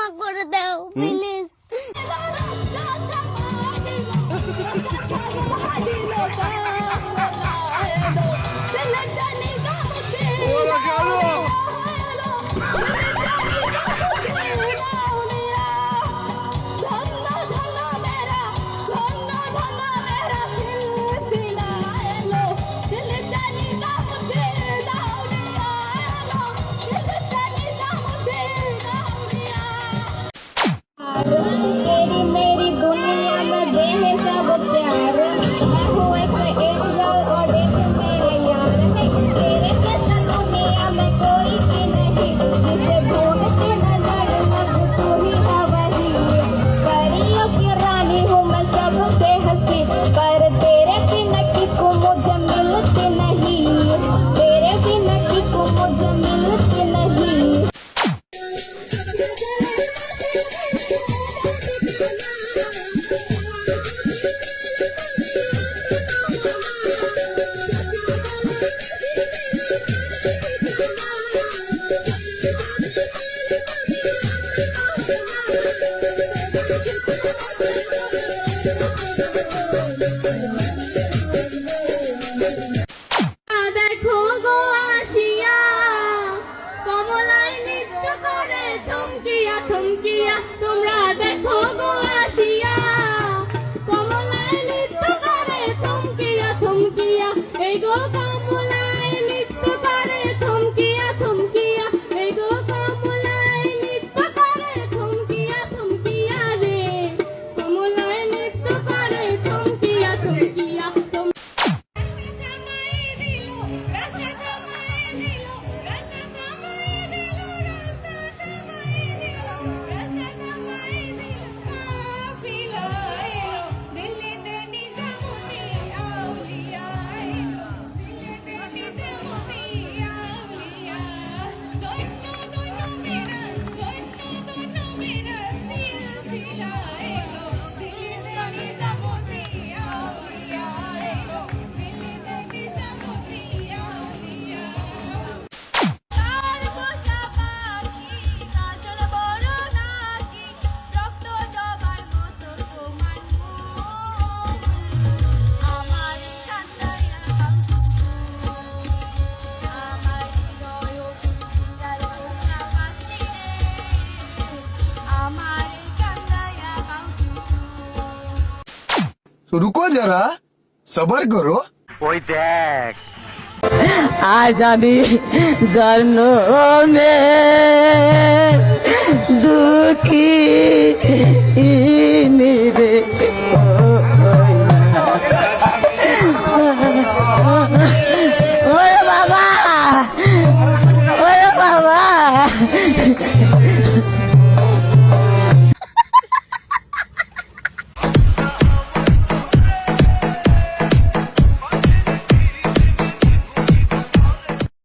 ক্ষমা করে দাও প্লিজ। तेरी मेरी दुनिया में बेहिसाब प्यार, मैं हूँ एक एंजल और एक मेरा यार है। तेरे जैसा दुनिया में कोई भी नहीं, जिसे ढूंढती नजर में तू ही है वही। परियों की रानी हूँ मैं सबसे हंसी, पर तेरे बिना किसी मुझे मिलती नहीं, तेरे बिना किसी मुझे मिलती नहीं। দেখো গো আসিয়া কমলায় নৃত্য করে থমকিয়া থমকিয়া, তোমরা দেখো গো আসিয়া কমলায় নৃত্য করে থমকিয়া থমকিয়া, এই গো কমলায় নৃত্য করে থমকিয়া থমকিয়া, এই গো কমলায় নৃত্য করে থমকিয়া থমকিয়া রে, কমলায় নৃত্য করে থমকিয়া থমকিয়া। तो रुको जरा, सबर करो। ওই দেখ আজ আমি জন্ম